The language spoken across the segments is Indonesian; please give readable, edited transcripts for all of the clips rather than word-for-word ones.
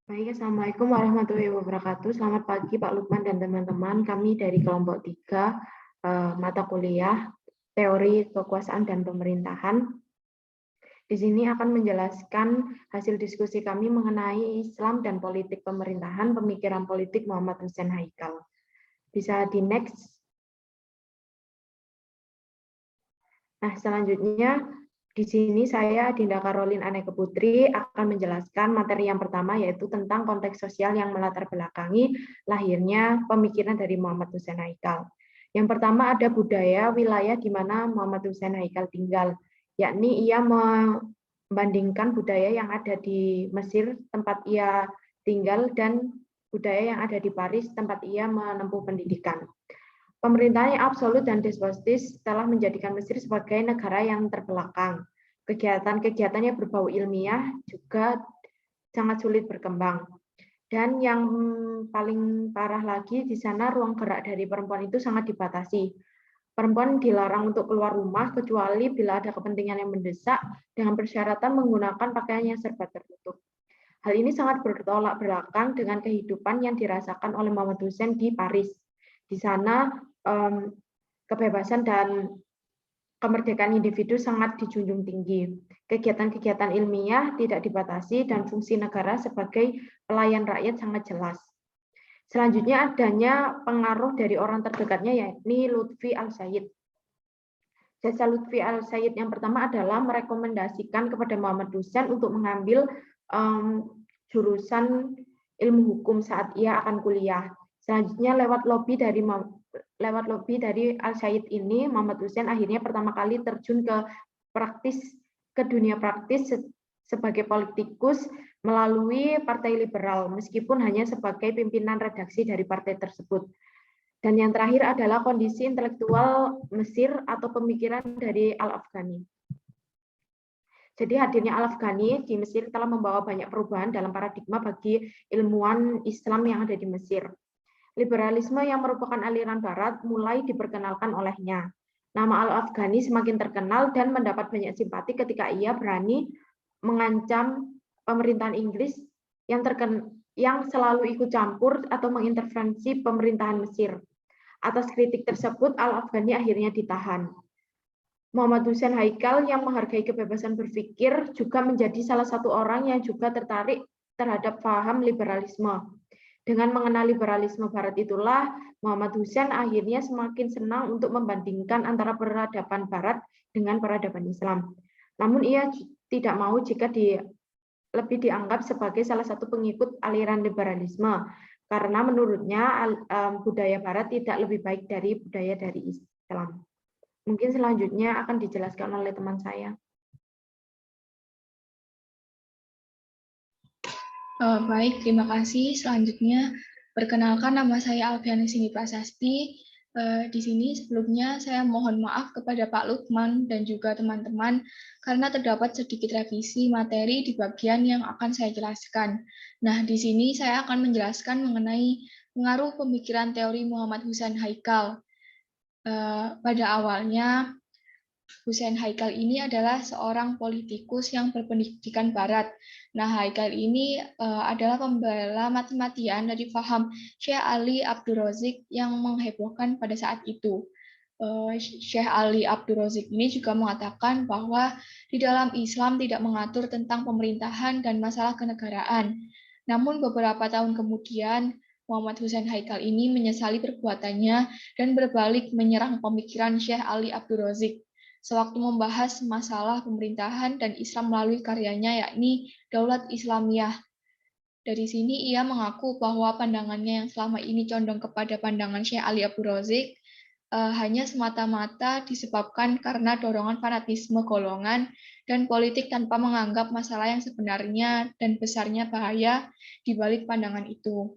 Baik, Assalamualaikum warahmatullahi wabarakatuh. Selamat pagi Pak Lukman dan teman-teman. Kami dari kelompok 3 mata kuliah Teori Kekuasaan dan Pemerintahan. Di sini akan menjelaskan hasil diskusi kami mengenai Islam dan politik pemerintahan, pemikiran politik Muhammad Hussein Haikal. Bisa di next. Nah, selanjutnya di sini saya, Dinda Karolin Aneka Putri, akan menjelaskan materi yang pertama, yaitu tentang konteks sosial yang melatar belakangi lahirnya pemikiran dari Muhammad Hussein Haikal. Yang pertama ada budaya wilayah di mana Muhammad Hussein Haikal tinggal, yakni ia membandingkan budaya yang ada di Mesir, tempat ia tinggal, dan budaya yang ada di Paris, tempat ia menempuh pendidikan. Pemerintahan yang absolut dan despotis telah menjadikan Mesir sebagai negara yang terbelakang. Kegiatan-kegiatannya berbau ilmiah juga sangat sulit berkembang. Dan yang paling parah lagi, di sana ruang gerak dari perempuan itu sangat dibatasi. Perempuan dilarang untuk keluar rumah kecuali bila ada kepentingan yang mendesak dengan persyaratan menggunakan pakaian yang serba tertutup. Hal ini sangat bertolak belakang dengan kehidupan yang dirasakan oleh Muhammad Hussein di Paris. Di sana kebebasan dan kemerdekaan individu sangat dijunjung tinggi. Kegiatan-kegiatan ilmiah tidak dibatasi dan fungsi negara sebagai pelayan rakyat sangat jelas. Selanjutnya adanya pengaruh dari orang terdekatnya, yakni Lutfi Al-Said. Jasa Lutfi Al-Said yang pertama adalah merekomendasikan kepada Muhammad Hussein untuk mengambil jurusan ilmu hukum saat ia akan kuliah. Selanjutnya lewat lobby dari Al-Said ini, Muhammad Hussein akhirnya pertama kali terjun ke dunia praktis sebagai politikus melalui Partai Liberal, meskipun hanya sebagai pimpinan redaksi dari partai tersebut. Dan yang terakhir adalah kondisi intelektual Mesir atau pemikiran dari Al-Afghani. Jadi hadirnya Al-Afghani di Mesir telah membawa banyak perubahan dalam paradigma bagi ilmuwan Islam yang ada di Mesir. Liberalisme yang merupakan aliran barat mulai diperkenalkan olehnya. Nama Al-Afghani semakin terkenal dan mendapat banyak simpati ketika ia berani mengancam pemerintahan Inggris yang selalu ikut campur atau mengintervensi pemerintahan Mesir. Atas kritik tersebut, Al-Afghani akhirnya ditahan. Muhammad Hussein Haikal yang menghargai kebebasan berpikir juga menjadi salah satu orang yang juga tertarik terhadap paham liberalisme. Dengan mengenal liberalisme barat itulah, Muhammad Hussein akhirnya semakin senang untuk membandingkan antara peradaban barat dengan peradaban Islam. Namun ia tidak mau jika lebih dianggap sebagai salah satu pengikut aliran liberalisme, karena menurutnya budaya barat tidak lebih baik dari budaya dari Islam. Mungkin selanjutnya akan dijelaskan oleh teman saya. Baik, terima kasih. Selanjutnya, perkenalkan nama saya Alfiani Sini Prasasti. Di sini sebelumnya saya mohon maaf kepada Pak Lukman dan juga teman-teman karena terdapat sedikit revisi materi di bagian yang akan saya jelaskan. Nah, di sini saya akan menjelaskan mengenai pengaruh pemikiran teori Muhammad Hussein Haikal. Pada awalnya, Hussein Haikal ini adalah seorang politikus yang berpendidikan barat. Nah, Haikal ini adalah pembela mati-matian dari faham Syekh Ali Abdul Razik yang menghebohkan pada saat itu. Syekh Ali Abdul Razik ini juga mengatakan bahwa di dalam Islam tidak mengatur tentang pemerintahan dan masalah kenegaraan. Namun beberapa tahun kemudian, Muhammad Hussein Haikal ini menyesali perbuatannya dan berbalik menyerang pemikiran Syekh Ali Abdul Razik sewaktu membahas masalah pemerintahan dan Islam melalui karyanya yakni Daulat Islamiyah. Dari sini ia mengaku bahwa pandangannya yang selama ini condong kepada pandangan Syekh Ali Abdul Razik hanya semata-mata disebabkan karena dorongan fanatisme golongan dan politik tanpa menganggap masalah yang sebenarnya dan besarnya bahaya di balik pandangan itu.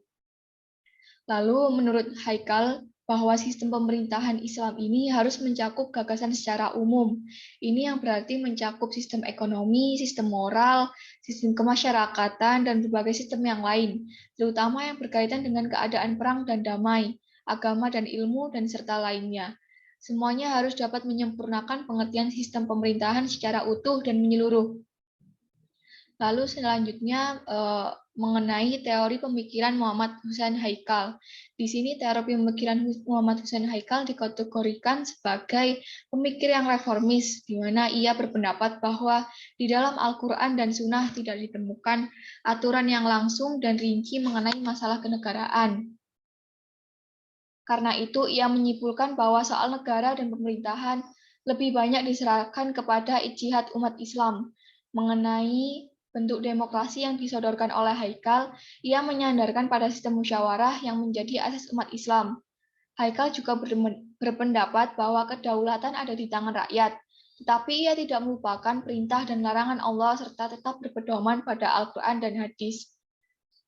Lalu menurut Haikal, bahwa sistem pemerintahan Islam ini harus mencakup gagasan secara umum. Ini yang berarti mencakup sistem ekonomi, sistem moral, sistem kemasyarakatan, dan berbagai sistem yang lain, terutama yang berkaitan dengan keadaan perang dan damai, agama dan ilmu, dan serta lainnya. Semuanya harus dapat menyempurnakan pengertian sistem pemerintahan secara utuh dan menyeluruh. Lalu selanjutnya, mengenai teori pemikiran Muhammad Husain Haikal. Di sini teori pemikiran Muhammad Husain Haikal dikategorikan sebagai pemikir yang reformis, di mana ia berpendapat bahwa di dalam Al-Quran dan Sunnah tidak ditemukan aturan yang langsung dan rinci mengenai masalah kenegaraan. Karena itu, ia menyimpulkan bahwa soal negara dan pemerintahan lebih banyak diserahkan kepada ijtihad umat Islam. Mengenai bentuk demokrasi yang disodorkan oleh Haikal, ia menyandarkan pada sistem musyawarah yang menjadi asas umat Islam. Haikal juga berpendapat bahwa kedaulatan ada di tangan rakyat, tetapi ia tidak melupakan perintah dan larangan Allah serta tetap berpedoman pada Al-Quran dan hadis.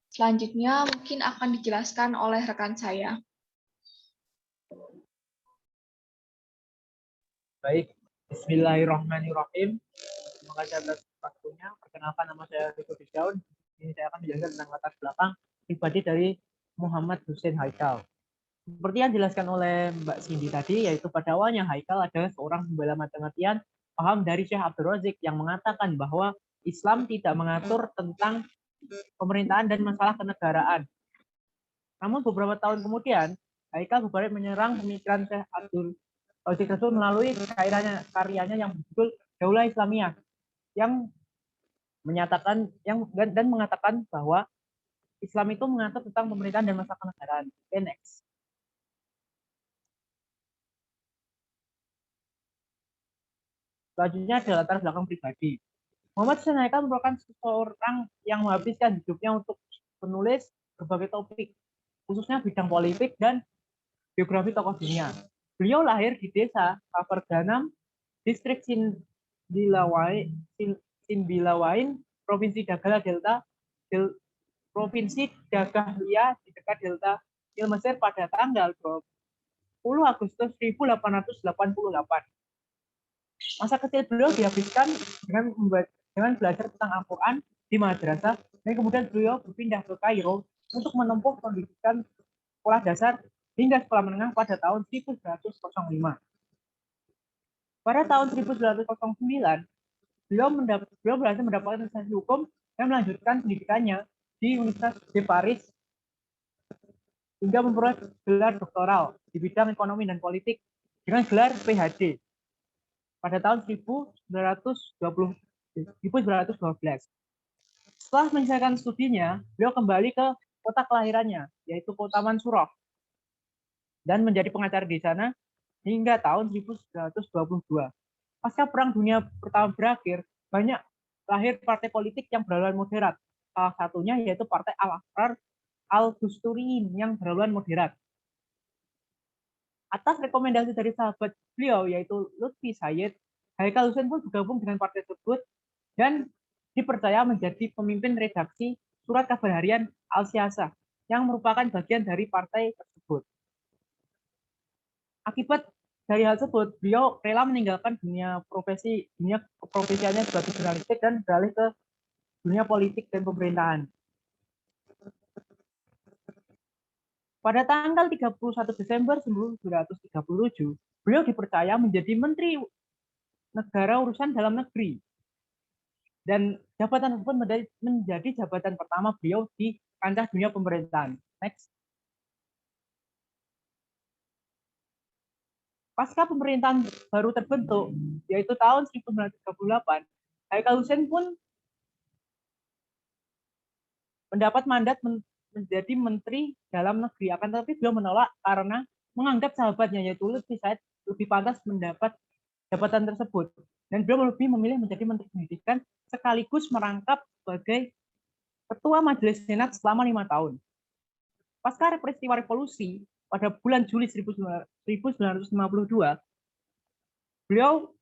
Selanjutnya mungkin akan dijelaskan oleh rekan saya. Baik, Bismillahirrahmanirrahim. Terima kasih atas waktunya. Perkenalkan, nama saya Riko Daun. Ini saya akan menjelaskan tentang latar belakang pribadi dari Muhammad Husain Haikal. Seperti yang dijelaskan oleh Mbak Cindy tadi, yaitu pada awalnya Haikal adalah seorang pembela mati-matian paham dari Syekh Abdul Razik yang mengatakan bahwa Islam tidak mengatur tentang pemerintahan dan masalah kenegaraan. Namun beberapa tahun kemudian, Haikal berbalik menyerang pemikiran Syekh Abdul Razik tersebut melalui karyanya yang berjudul Daulah Islamiyah yang menyatakan dan mengatakan bahwa Islam itu mengatur tentang pemerintahan dan masalah kenegaraan. Next. Selanjutnya adalah latar belakang pribadi. Muhammad Husain Haikal merupakan seseorang yang menghabiskan hidupnya untuk menulis berbagai topik, khususnya bidang politik dan biografi tokoh dunia. Beliau lahir di desa Kaperganam, distrik Sinbilawain, provinsi Dagahlia di dekat delta Nil Mesir pada tanggal 20 Agustus 1888. Masa kecil beliau dihabiskan dengan belajar tentang Al-Quran di madrasah, dan kemudian beliau berpindah ke Kairo untuk menempuh pendidikan sekolah dasar hingga sekolah menengah pada tahun 1905. Pada tahun 1909, beliau berhasil mendapatkan lisensi hukum dan melanjutkan pendidikannya di Universitas de Paris hingga memperoleh gelar doktoral di bidang ekonomi dan politik dengan gelar PhD pada tahun 1912. Setelah menyelesaikan studinya, beliau kembali ke kota kelahirannya, yaitu kota Mansurah, dan menjadi pengacara di sana hingga tahun 1922. Pasca Perang Dunia Pertama berakhir, banyak lahir partai politik yang berhaluan moderat. Salah satunya yaitu Partai Al-Ahrar Al-Dusturiyin yang berhaluan moderat. Atas rekomendasi dari sahabat beliau yaitu Lutfi Sayyid, Haikal Husain pun bergabung dengan partai tersebut dan dipercaya menjadi pemimpin redaksi surat kabar harian Al-Siyasah yang merupakan bagian dari partai tersebut. Akibat dari hal tersebut, beliau rela meninggalkan dunia profesiannya sebagai jurnalistik dan beralih ke dunia politik dan pemerintahan. Pada tanggal 31 Desember 1937, beliau dipercaya menjadi Menteri Negara Urusan Dalam Negeri. Dan jabatan tersebut menjadi jabatan pertama beliau di kancah dunia pemerintahan. Next. Pasca pemerintahan baru terbentuk, yaitu tahun 1938, Haikal Husain pun mendapat mandat menjadi Menteri Dalam Negeri. Akan tetapi beliau menolak karena menganggap sahabatnya yaitu Lutfi Said lebih pantas mendapat jabatan tersebut. Dan beliau lebih memilih menjadi Menteri Pendidikan sekaligus merangkap sebagai Ketua Majelis Senat selama 5 tahun. Pasca peristiwa revolusi, pada bulan Juli 1952, beliau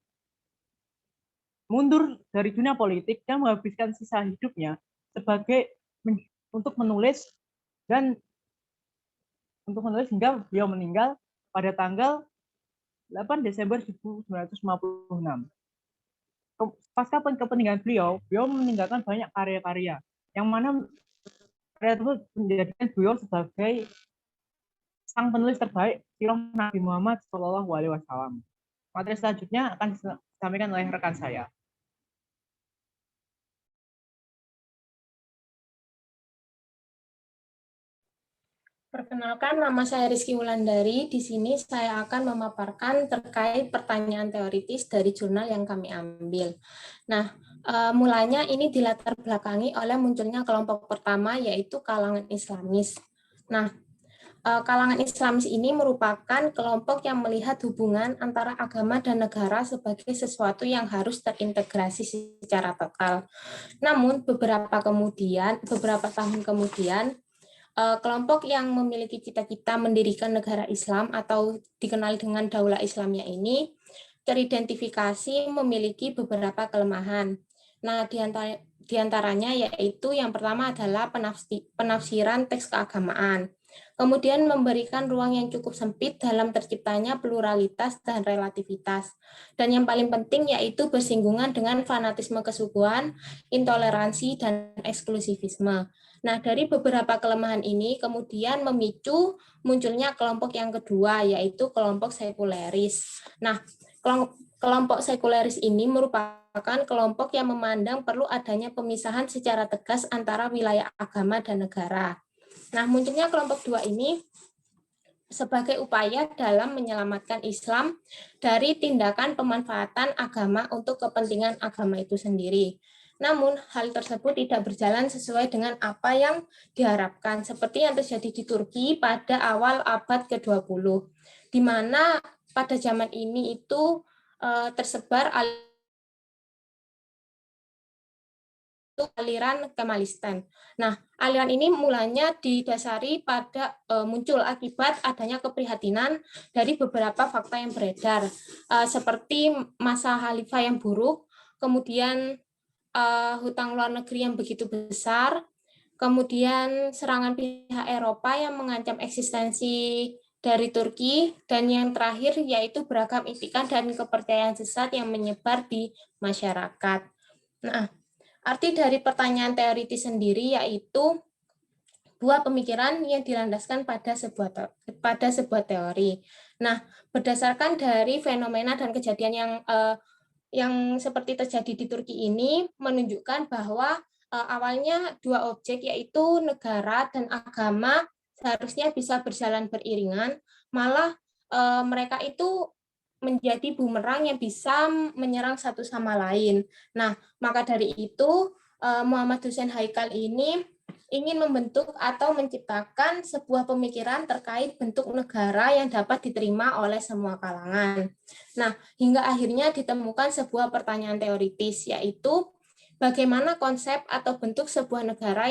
mundur dari dunia politik dan menghabiskan sisa hidupnya untuk menulis hingga beliau meninggal pada tanggal 8 Desember 1956. Pasca kepentingan beliau meninggalkan banyak karya-karya yang mana karya tersebut menjadikan beliau sebagai sang penulis terbaik sirah Nabi Muhammad SAW. Materi selanjutnya akan disampaikan oleh rekan saya. Perkenalkan, nama saya Rizky Wulandari. Di sini saya akan memaparkan terkait pertanyaan teoritis dari jurnal yang kami ambil. Nah, mulanya ini dilatar belakangi oleh munculnya kelompok pertama, yaitu kalangan Islamis. Nah, kalangan Islamis ini merupakan kelompok yang melihat hubungan antara agama dan negara sebagai sesuatu yang harus terintegrasi secara total. Namun, beberapa tahun kemudian, kelompok yang memiliki cita-cita mendirikan negara Islam atau dikenal dengan Daulah Islamiyah ini teridentifikasi memiliki beberapa kelemahan. Nah, di antaranya yaitu yang pertama adalah penafsiran teks keagamaan. Kemudian memberikan ruang yang cukup sempit dalam terciptanya pluralitas dan relativitas. Dan yang paling penting yaitu bersinggungan dengan fanatisme kesukuan, intoleransi, dan eksklusivisme. Nah, dari beberapa kelemahan ini kemudian memicu munculnya kelompok yang kedua, yaitu kelompok sekuleris. Nah, kelompok sekuleris ini merupakan kelompok yang memandang perlu adanya pemisahan secara tegas antara wilayah agama dan negara. Nah, munculnya kelompok dua ini sebagai upaya dalam menyelamatkan Islam dari tindakan pemanfaatan agama untuk kepentingan agama itu sendiri. Namun, hal tersebut tidak berjalan sesuai dengan apa yang diharapkan, seperti yang terjadi di Turki pada awal abad ke-20, di mana pada zaman ini itu tersebar aliran Kemalistan. Nah, aliran ini mulanya didasari pada muncul akibat adanya keprihatinan dari beberapa fakta yang beredar, seperti masa khalifah yang buruk, kemudian hutang luar negeri yang begitu besar, kemudian serangan pihak Eropa yang mengancam eksistensi dari Turki, dan yang terakhir yaitu beragam itikan dan kepercayaan sesat yang menyebar di masyarakat. Nah, arti dari pertanyaan teoritis sendiri yaitu buah pemikiran yang dilandaskan pada sebuah teori. Nah, berdasarkan dari fenomena dan kejadian yang seperti terjadi di Turki ini menunjukkan bahwa awalnya dua objek yaitu negara dan agama seharusnya bisa berjalan beriringan, malah mereka itu menjadi bumerang yang bisa menyerang satu sama lain. Nah, maka dari itu Muhammad Hussein Haikal ini ingin membentuk atau menciptakan sebuah pemikiran terkait bentuk negara yang dapat diterima oleh semua kalangan. Nah, hingga akhirnya ditemukan sebuah pertanyaan teoritis, yaitu bagaimana konsep atau bentuk sebuah negara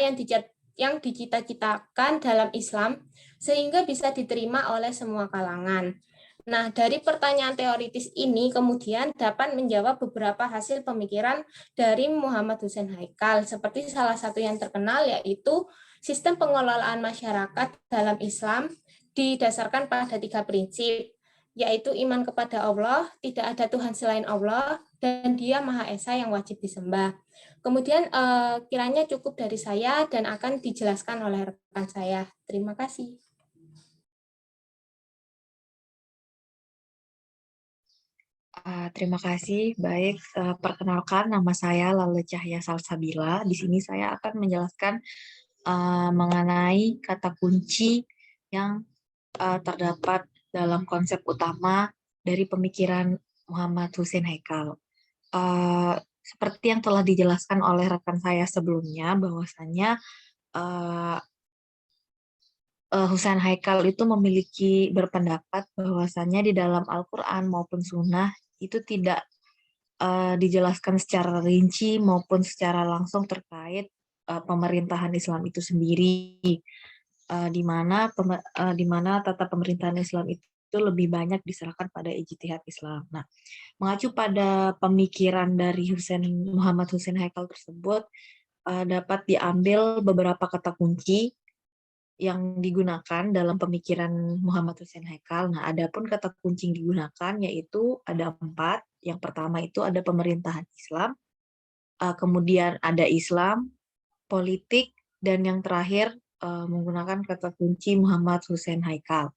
yang dicita-citakan dalam Islam sehingga bisa diterima oleh semua kalangan. Nah, dari pertanyaan teoritis ini kemudian dapat menjawab beberapa hasil pemikiran dari Muhammad Hussein Haikal, seperti salah satu yang terkenal yaitu sistem pengelolaan masyarakat dalam Islam didasarkan pada 3 prinsip, yaitu iman kepada Allah, tidak ada Tuhan selain Allah, dan Dia Maha Esa yang wajib disembah. Kemudian kiranya cukup dari saya dan akan dijelaskan oleh rekan saya. Terima kasih. Terima kasih. Baik, perkenalkan nama saya Lale Cahya Salsabila. Di sini saya akan menjelaskan mengenai kata kunci yang terdapat dalam konsep utama dari pemikiran Muhammad Hussein Haikal. Seperti yang telah dijelaskan oleh rekan saya sebelumnya, bahwasannya Hussein Haikal itu memiliki berpendapat bahwasannya di dalam Al-Quran maupun Sunnah itu tidak dijelaskan secara rinci maupun secara langsung terkait pemerintahan Islam itu sendiri, di mana tata pemerintahan Islam itu lebih banyak diserahkan pada ijtihad Islam. Nah, mengacu pada pemikiran dari Muhammad Hussein Haikal tersebut, dapat diambil beberapa kata kunci yang digunakan dalam pemikiran Muhammad Hussein Haikal. Nah, adapun kata kunci yang digunakan yaitu ada 4. Yang pertama itu ada pemerintahan Islam, kemudian ada Islam, politik, dan yang terakhir menggunakan kata kunci Muhammad Hussein Haikal.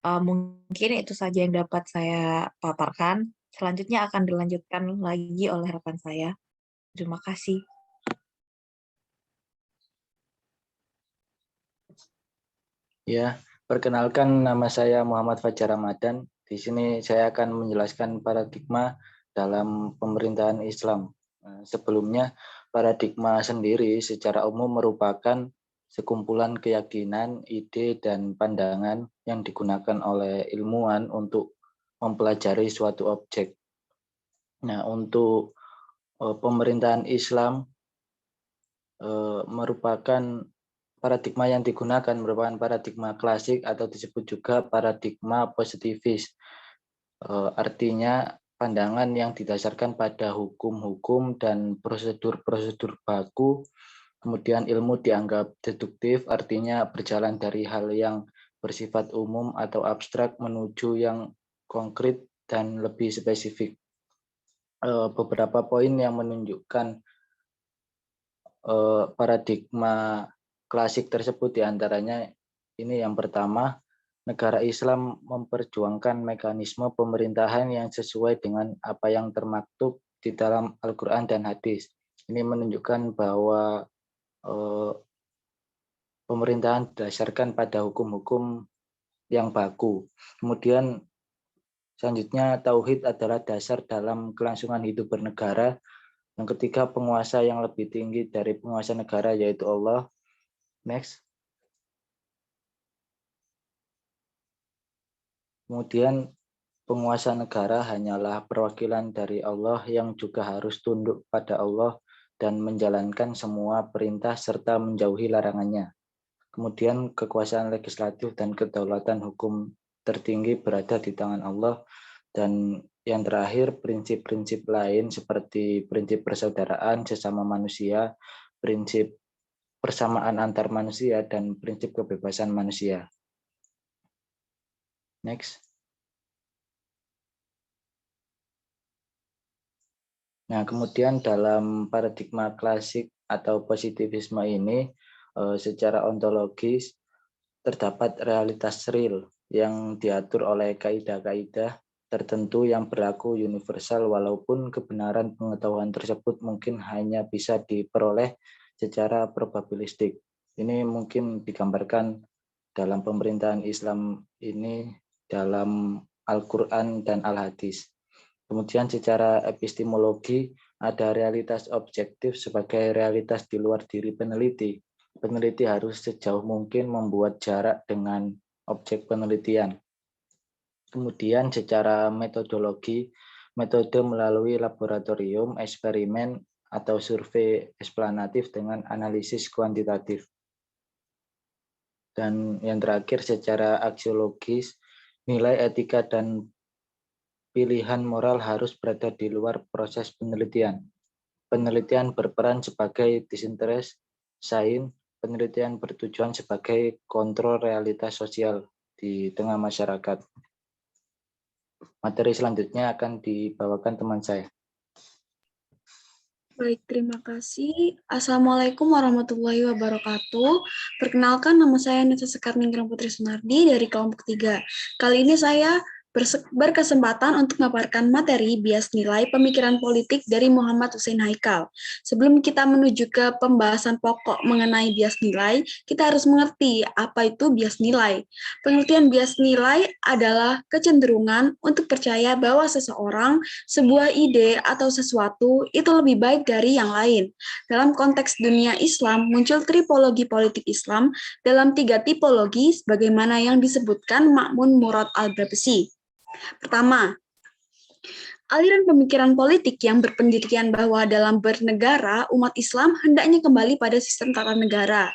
Mungkin itu saja yang dapat saya paparkan. Selanjutnya akan dilanjutkan lagi oleh rekan saya. Terima kasih. Ya, perkenalkan nama saya Muhammad Fajar Ramadan. Di sini saya akan menjelaskan paradigma dalam pemerintahan Islam. Sebelumnya, paradigma sendiri secara umum merupakan sekumpulan keyakinan, ide, dan pandangan yang digunakan oleh ilmuwan untuk mempelajari suatu objek. Nah, untuk pemerintahan Islam merupakan paradigma yang digunakan merupakan paradigma klasik atau disebut juga paradigma positivis. Artinya pandangan yang didasarkan pada hukum-hukum dan prosedur-prosedur baku. Kemudian ilmu dianggap deduktif, artinya berjalan dari hal yang bersifat umum atau abstrak menuju yang konkret dan lebih spesifik. Beberapa poin yang menunjukkan paradigma klasik tersebut diantaranya ini yang pertama, negara Islam memperjuangkan mekanisme pemerintahan yang sesuai dengan apa yang termaktub di dalam Al-Quran dan hadis. Ini menunjukkan bahwa pemerintahan didasarkan pada hukum-hukum yang baku. Kemudian selanjutnya tauhid adalah dasar dalam kelangsungan hidup bernegara. Yang ketiga, penguasa yang lebih tinggi dari penguasa negara yaitu Allah. Next. Kemudian penguasa negara hanyalah perwakilan dari Allah yang juga harus tunduk pada Allah dan menjalankan semua perintah serta menjauhi larangannya. Kemudian kekuasaan legislatif dan kedaulatan hukum tertinggi berada di tangan Allah. Dan yang terakhir, prinsip-prinsip lain seperti prinsip persaudaraan sesama manusia, prinsip persamaan antar manusia, dan prinsip kebebasan manusia. Next. Nah, kemudian dalam paradigma klasik atau positivisme ini, secara ontologis terdapat realitas real yang diatur oleh kaidah-kaidah tertentu yang berlaku universal, walaupun kebenaran pengetahuan tersebut mungkin hanya bisa diperoleh secara probabilistik. Ini mungkin digambarkan dalam pemerintahan Islam ini dalam Al-Quran dan Al-Hadis. Kemudian secara epistemologi ada realitas objektif sebagai realitas di luar diri peneliti. Peneliti harus sejauh mungkin membuat jarak dengan objek penelitian. Kemudian secara metodologi, metode melalui laboratorium, eksperimen, atau survei eksplanatif dengan analisis kuantitatif. Dan yang terakhir secara aksiologis, nilai etika dan pilihan moral harus berada di luar proses penelitian. Penelitian berperan sebagai disinterest sign, penelitian bertujuan sebagai kontrol realitas sosial di tengah masyarakat. Materi selanjutnya akan dibawakan teman saya. Baik, terima kasih. Assalamualaikum warahmatullahi wabarakatuh. Perkenalkan, nama saya Nita Sekarninggram Putri Sunardi dari kelompok 3. Kali ini saya berkesempatan untuk memaparkan materi bias nilai pemikiran politik dari Muhammad Hussein Haikal. Sebelum kita menuju ke pembahasan pokok mengenai bias nilai, kita harus mengerti apa itu bias nilai. Pengertian bias nilai adalah kecenderungan untuk percaya bahwa seseorang, sebuah ide, atau sesuatu itu lebih baik dari yang lain. Dalam konteks dunia Islam, muncul tripologi politik Islam dalam 3 tipologi sebagaimana yang disebutkan Ma'mun Murad Al-Brabesi. Pertama, aliran pemikiran politik yang berpendirian bahwa dalam bernegara, umat Islam hendaknya kembali pada sistem tata negara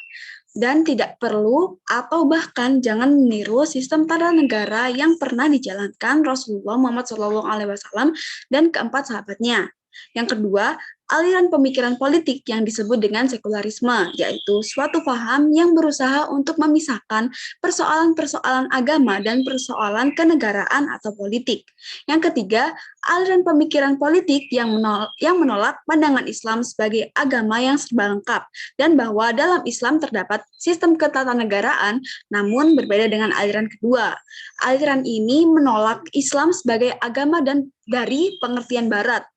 dan tidak perlu atau bahkan jangan meniru sistem tata negara yang pernah dijalankan Rasulullah Muhammad SAW dan keempat sahabatnya. Yang kedua, aliran pemikiran politik yang disebut dengan sekularisme, yaitu suatu paham yang berusaha untuk memisahkan persoalan-persoalan agama dan persoalan kenegaraan atau politik. Yang ketiga, aliran pemikiran politik yang menolak pandangan Islam sebagai agama yang serba lengkap, dan bahwa dalam Islam terdapat sistem ketatanegaraan, namun berbeda dengan aliran kedua. Aliran ini menolak Islam sebagai agama dan dari pengertian Barat.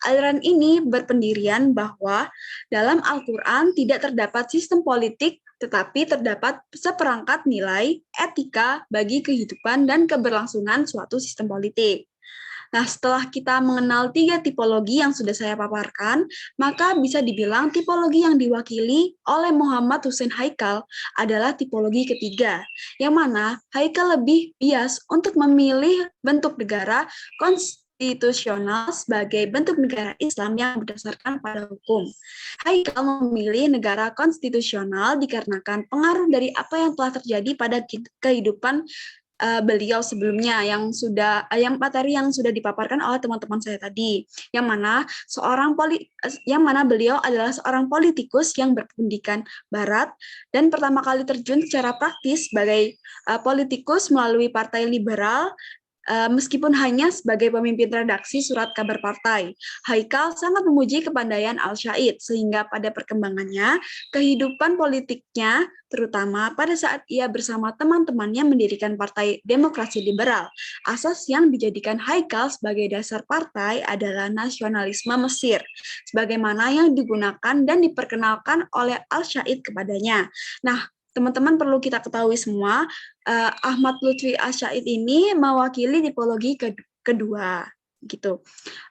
Aliran ini berpendirian bahwa dalam Al-Quran tidak terdapat sistem politik tetapi terdapat seperangkat nilai etika bagi kehidupan dan keberlangsungan suatu sistem politik. Nah, setelah kita mengenal 3 tipologi yang sudah saya paparkan, maka bisa dibilang tipologi yang diwakili oleh Muhammad Hussein Haikal adalah tipologi ketiga, yang mana Haikal lebih bias untuk memilih bentuk negara konstitusional sebagai bentuk negara Islam yang berdasarkan pada hukum. Haikal memilih negara konstitusional dikarenakan pengaruh dari apa yang telah terjadi pada kehidupan beliau sebelumnya yang materi yang sudah dipaparkan oleh teman-teman saya tadi, yang mana beliau adalah seorang politikus yang berpendidikan barat dan pertama kali terjun secara praktis sebagai politikus melalui Partai Liberal. Meskipun hanya sebagai pemimpin redaksi surat kabar partai, Haikal sangat memuji kepandaian Al-Syaid, sehingga pada perkembangannya, kehidupan politiknya, terutama pada saat ia bersama teman-temannya mendirikan Partai Demokrasi Liberal, asas yang dijadikan Haikal sebagai dasar partai adalah nasionalisme Mesir, sebagaimana yang digunakan dan diperkenalkan oleh Al-Syaid kepadanya. Nah, teman-teman perlu kita ketahui semua, Ahmad Lutfi Asyaid ini mewakili tipologi kedua, gitu.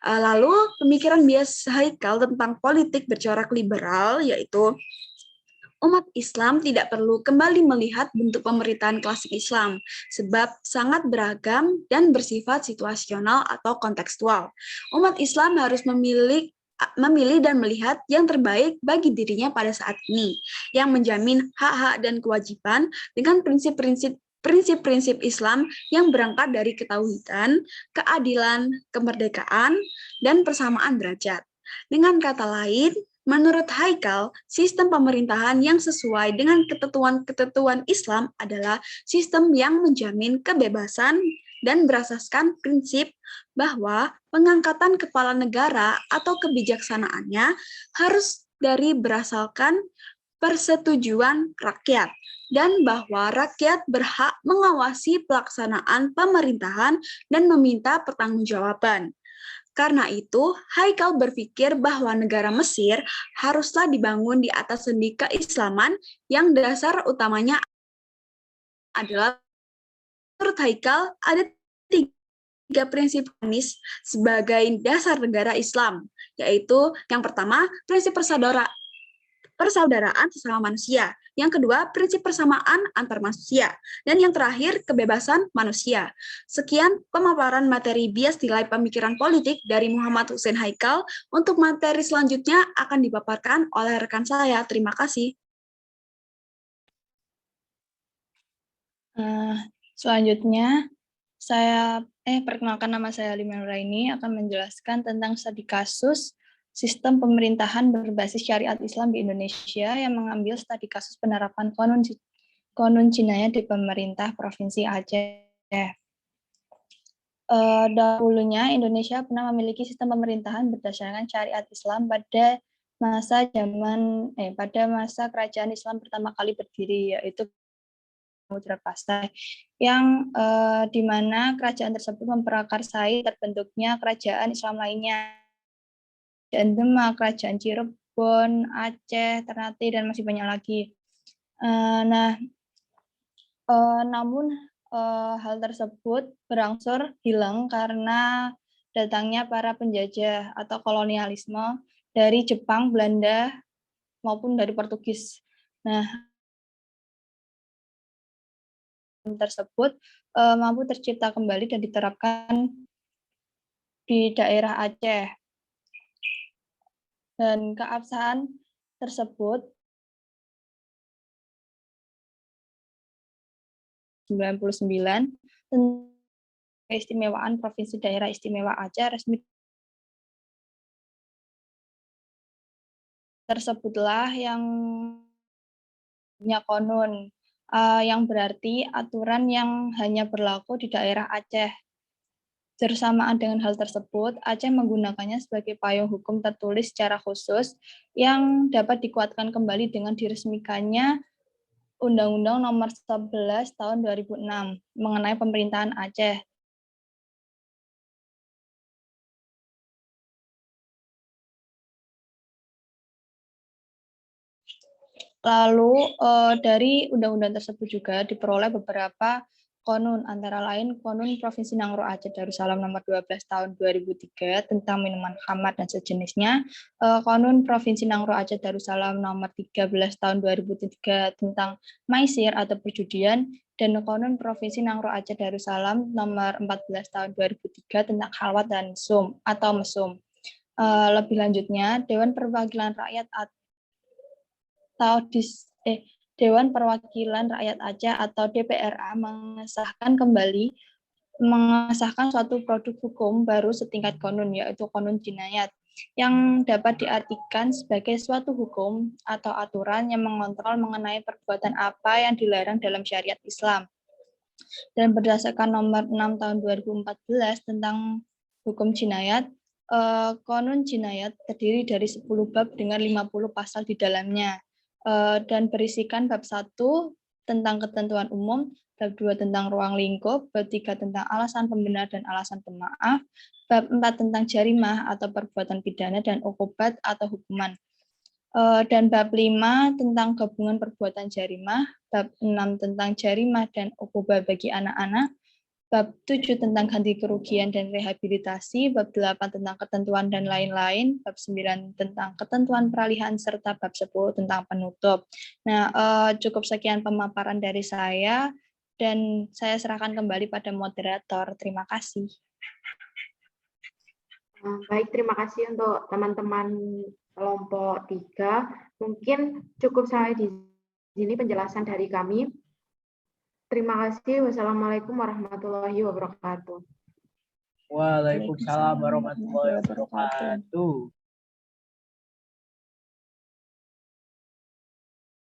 Lalu pemikiran bias Haikal tentang politik bercorak liberal, yaitu umat Islam tidak perlu kembali melihat bentuk pemerintahan klasik Islam, sebab sangat beragam dan bersifat situasional atau kontekstual. Umat Islam harus memilih dan melihat yang terbaik bagi dirinya pada saat ini, yang menjamin hak-hak dan kewajiban dengan prinsip-prinsip Islam yang berangkat dari ketauhidan, keadilan, kemerdekaan, dan persamaan derajat. Dengan kata lain, menurut Haikal, sistem pemerintahan yang sesuai dengan ketentuan Islam adalah sistem yang menjamin kebebasan dan berasaskan prinsip bahwa pengangkatan kepala negara atau kebijaksanaannya harus berasalkan persetujuan rakyat, dan bahwa rakyat berhak mengawasi pelaksanaan pemerintahan dan meminta pertanggungjawaban. Karena itu, Haikal berpikir bahwa negara Mesir haruslah dibangun di atas sendi keislaman yang dasar utamanya adalah, menurut Haikal, ada 3 prinsip Humanis sebagai dasar negara Islam, yaitu yang pertama, prinsip persaudaraan sesama manusia, yang kedua, prinsip persamaan antar manusia, dan yang terakhir, kebebasan manusia. Sekian pemaparan materi bias nilai pemikiran politik dari Muhammad Hussein Haikal. Untuk materi selanjutnya akan dipaparkan oleh rekan saya. Terima kasih. Selanjutnya, perkenalkan, nama saya Lima Nuraini, akan menjelaskan tentang studi kasus sistem pemerintahan berbasis syariat Islam di Indonesia yang mengambil studi kasus penerapan konun jinayah di pemerintah Provinsi Aceh. Dahulunya Indonesia pernah memiliki sistem pemerintahan berdasarkan syariat Islam pada masa kerajaan Islam pertama kali berdiri, yaitu Samudra Pasai, yang di mana kerajaan tersebut memprakarsai terbentuknya kerajaan Islam lainnya, Kerajaan Demak, Kerajaan Cirebon, Aceh, Ternate, dan masih banyak lagi. Namun hal tersebut berangsur hilang karena datangnya para penjajah atau kolonialisme dari Jepang, Belanda, maupun dari Portugis. Nah, tersebut mampu tercipta kembali dan diterapkan di daerah Aceh. Dan keabsahan tersebut 99 keistimewaan Provinsi Daerah Istimewa Aceh resmi tersebutlah yang punya konun, yang berarti aturan yang hanya berlaku di daerah Aceh. Bersamaan dengan hal tersebut, Aceh menggunakannya sebagai payung hukum tertulis secara khusus yang dapat dikuatkan kembali dengan diresmikannya Undang-Undang Nomor 11 Tahun 2006 mengenai pemerintahan Aceh. Lalu dari undang-undang tersebut juga diperoleh beberapa konun, antara lain Konun Provinsi Nangro Aceh Darussalam nomor 12 tahun 2003 tentang minuman khamar dan sejenisnya, Konun Provinsi Nangro Aceh Darussalam nomor 13 tahun 2003 tentang maisir atau perjudian, dan Konun Provinsi Nangro Aceh Darussalam nomor 14 tahun 2003 tentang khalwat dan mesum atau mesum. Lebih lanjutnya, Dewan Perwakilan Rakyat atau Dewan Perwakilan Rakyat Aceh atau DPRA mengesahkan suatu produk hukum baru setingkat konun, yaitu konun jinayat, yang dapat diartikan sebagai suatu hukum atau aturan yang mengontrol mengenai perbuatan apa yang dilarang dalam syariat Islam. Dan berdasarkan nomor 6 tahun 2014 tentang hukum jinayat, konun jinayat terdiri dari 10 bab dengan 50 pasal di dalamnya, dan berisikan bab 1 tentang ketentuan umum, bab 2 tentang ruang lingkup, bab 3 tentang alasan pembenar dan alasan pemaaf, bab 4 tentang jarimah atau perbuatan pidana dan ukubat atau hukuman, dan bab 5 tentang gabungan perbuatan jarimah, bab 6 tentang jarimah dan ukubat bagi anak-anak, bab 7 tentang ganti kerugian dan rehabilitasi, bab 8 tentang ketentuan dan lain-lain, bab 9 tentang ketentuan peralihan, serta bab 10 tentang penutup. Nah, cukup sekian pemaparan dari saya, dan saya serahkan kembali pada moderator. Terima kasih. Baik, terima kasih untuk teman-teman kelompok 3. Mungkin cukup sampai di sini penjelasan dari kami. Terima kasih. Wassalamualaikum warahmatullahi wabarakatuh. Waalaikumsalam warahmatullahi wabarakatuh.